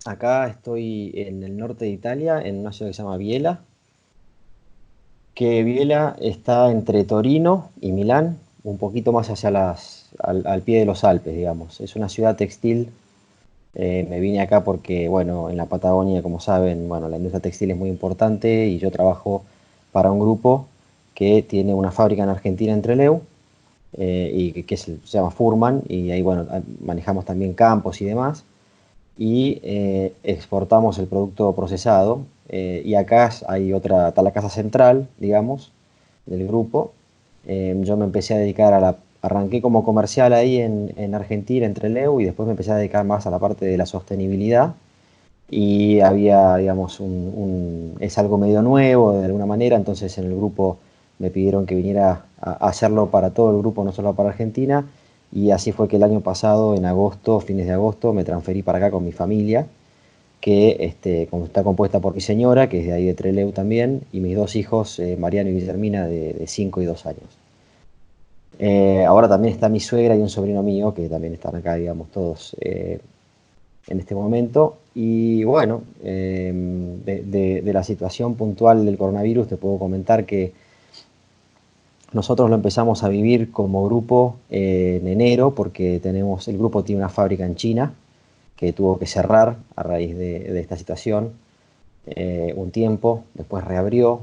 Acá estoy en el norte de Italia, en una ciudad que se llama Biela, que Biela está entre Torino y Milán, un poquito más hacia al pie de los Alpes, digamos. Es una ciudad textil. Me vine acá porque, bueno, en la Patagonia, como saben, bueno, la industria textil es muy importante y yo trabajo para un grupo que tiene una fábrica en Argentina, en Trelew, y se llama Furman, y ahí, bueno, manejamos también campos y demás, y exportamos el producto procesado. Y acá hay otra, está la casa central, digamos, del grupo. Yo me empecé a dedicar arranqué como comercial ahí en Argentina, entre Trelew, y después me empecé a dedicar más a la parte de la sostenibilidad. Y había, digamos, es algo medio nuevo de alguna manera, entonces en el grupo me pidieron que viniera a hacerlo para todo el grupo, no solo para Argentina, y así fue que el año pasado, en agosto, fines de agosto, me transferí para acá con mi familia, que como está compuesta por mi señora, que es de ahí de Trelew también, y mis dos hijos, Mariano y Guillermina, de 5 y 2 años. Ahora también está mi suegra y un sobrino mío, que también están acá, digamos, todos en este momento. Y bueno, de la situación puntual del coronavirus te puedo comentar que nosotros lo empezamos a vivir como grupo en enero, porque el grupo tiene una fábrica en China que tuvo que cerrar a raíz de esta situación un tiempo, después reabrió,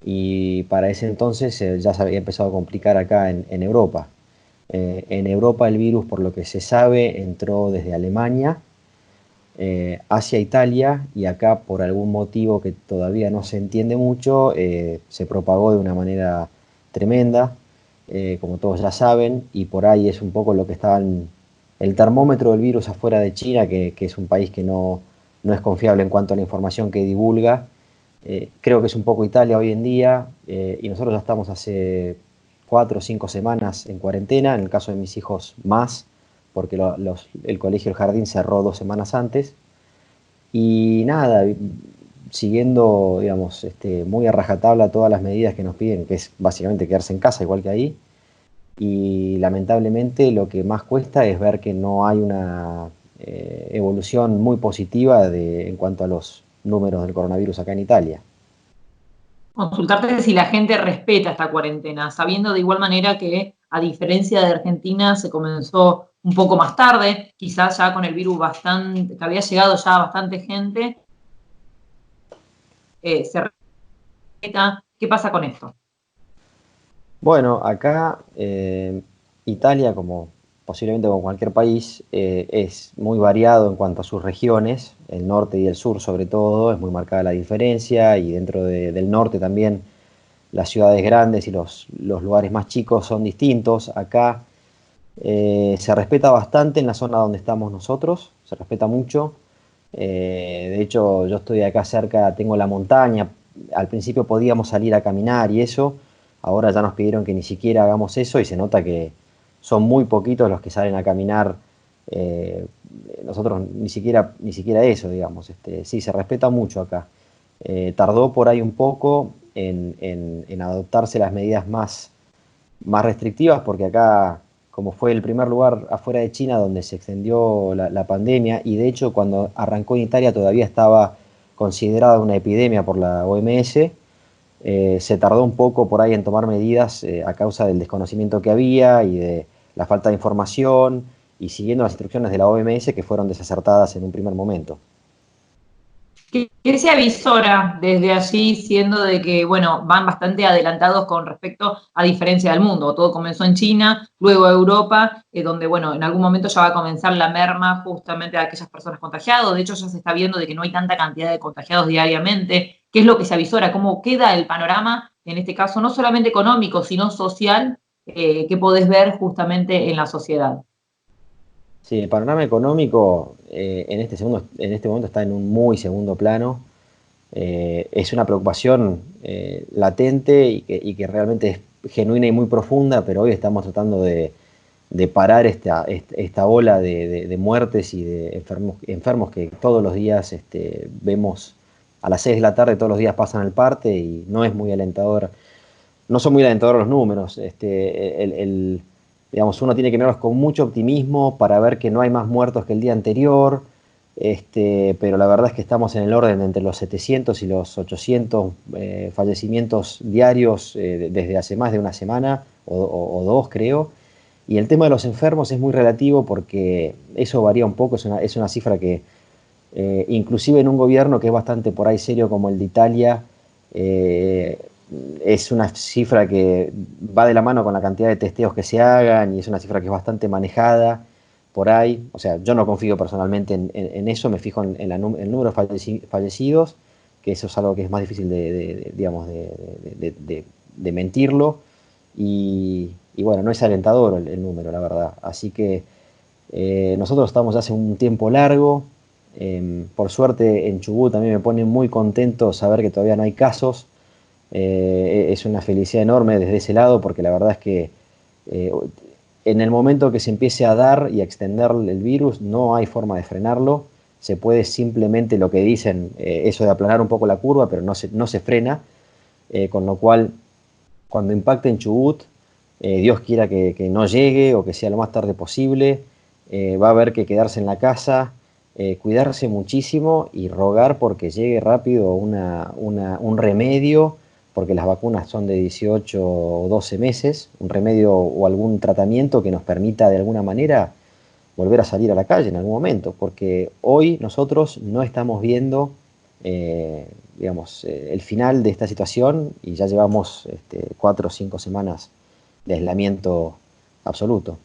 y para ese entonces ya se había empezado a complicar acá en Europa. En Europa el virus, por lo que se sabe, entró desde Alemania hacia Italia, y acá, por algún motivo que todavía no se entiende mucho, se propagó de una manera tremenda, como todos ya saben, y por ahí es un poco lo que estaban, el termómetro del virus afuera de China, que es un país que no es confiable en cuanto a la información que divulga. Creo que es un poco Italia hoy en día, y nosotros ya estamos hace 4 o 5 semanas en cuarentena, en el caso de mis hijos más, porque el colegio, el jardín cerró 2 semanas antes. Y nada, siguiendo, digamos, muy a rajatabla todas las medidas que nos piden, que es básicamente quedarse en casa, igual que ahí. Y lamentablemente lo que más cuesta es ver que no hay una evolución muy positiva en cuanto a los números del coronavirus acá en Italia. Consultarte si la gente respeta esta cuarentena, sabiendo de igual manera que, a diferencia de Argentina, se comenzó un poco más tarde, quizás ya con el virus bastante, que había llegado ya bastante gente, se respeta. ¿Qué pasa con esto? Bueno, acá Italia, como posiblemente como cualquier país, es muy variado en cuanto a sus regiones, el norte y el sur sobre todo, es muy marcada la diferencia, y dentro del norte también las ciudades grandes y los lugares más chicos son distintos. Acá se respeta bastante en la zona donde estamos nosotros, se respeta mucho. De hecho, yo estoy acá cerca, tengo la montaña. Al principio podíamos salir a caminar y eso, ahora ya nos pidieron que ni siquiera hagamos eso, y se nota que son muy poquitos los que salen a caminar. eh, Nosotros ni siquiera eso, digamos. Sí, se respeta mucho acá. Tardó por ahí un poco en adoptarse las medidas más restrictivas, porque acá, como fue el primer lugar afuera de China donde se extendió la pandemia, y de hecho cuando arrancó en Italia todavía estaba considerada una epidemia por la OMS, se tardó un poco por ahí en tomar medidas a causa del desconocimiento que había y de la falta de información, y siguiendo las instrucciones de la OMS, que fueron desacertadas en un primer momento. ¿Qué se avisora desde allí, siendo de que, bueno, van bastante adelantados con respecto a diferencia del mundo? Todo comenzó en China, luego Europa, donde, bueno, en algún momento ya va a comenzar la merma justamente de aquellas personas contagiadas. De hecho, ya se está viendo de que no hay tanta cantidad de contagiados diariamente. ¿Qué es lo que se avisora? ¿Cómo queda el panorama, en este caso, no solamente económico, sino social, que podés ver justamente en la sociedad? Sí, el panorama económico en este momento está en un muy segundo plano. Es una preocupación latente, y que realmente es genuina y muy profunda, pero hoy estamos tratando de parar esta ola de muertes y de enfermos que todos los días vemos a las 6 de la tarde, todos los días pasan al parte, y no es muy alentador. No son muy alentadores los números. Digamos, uno tiene que mirarlos con mucho optimismo para ver que no hay más muertos que el día anterior, pero la verdad es que estamos en el orden de entre los 700 y los 800 fallecimientos diarios desde hace más de una semana o dos, creo. Y el tema de los enfermos es muy relativo porque eso varía un poco, es una cifra que inclusive en un gobierno que es bastante por ahí serio como el de Italia, eh, es una cifra que va de la mano con la cantidad de testeos que se hagan y es una cifra que es bastante manejada por ahí. O sea, yo no confío personalmente en eso, me fijo en el número de fallecidos, que eso es algo que es más difícil digamos, de mentirlo. Y bueno, no es alentador el número, la verdad. Así que nosotros estamos hace un tiempo largo. Por suerte en Chubut también me pone muy contento saber que todavía no hay casos. Es una felicidad enorme desde ese lado porque la verdad es que eh, en el momento que se empiece a dar y a extender el virus no hay forma de frenarlo. Se puede simplemente, lo que dicen, eso de aplanar un poco la curva, pero no se frena. Con lo cual, cuando impacte en Chubut, Dios quiera que no llegue o que sea lo más tarde posible, va a haber que quedarse en la casa, cuidarse muchísimo y rogar porque llegue rápido un remedio, porque las vacunas son de 18 o 12 meses, un remedio o algún tratamiento que nos permita de alguna manera volver a salir a la calle en algún momento, porque hoy nosotros no estamos viendo, digamos, el final de esta situación y ya llevamos 4 o 5 semanas de aislamiento absoluto.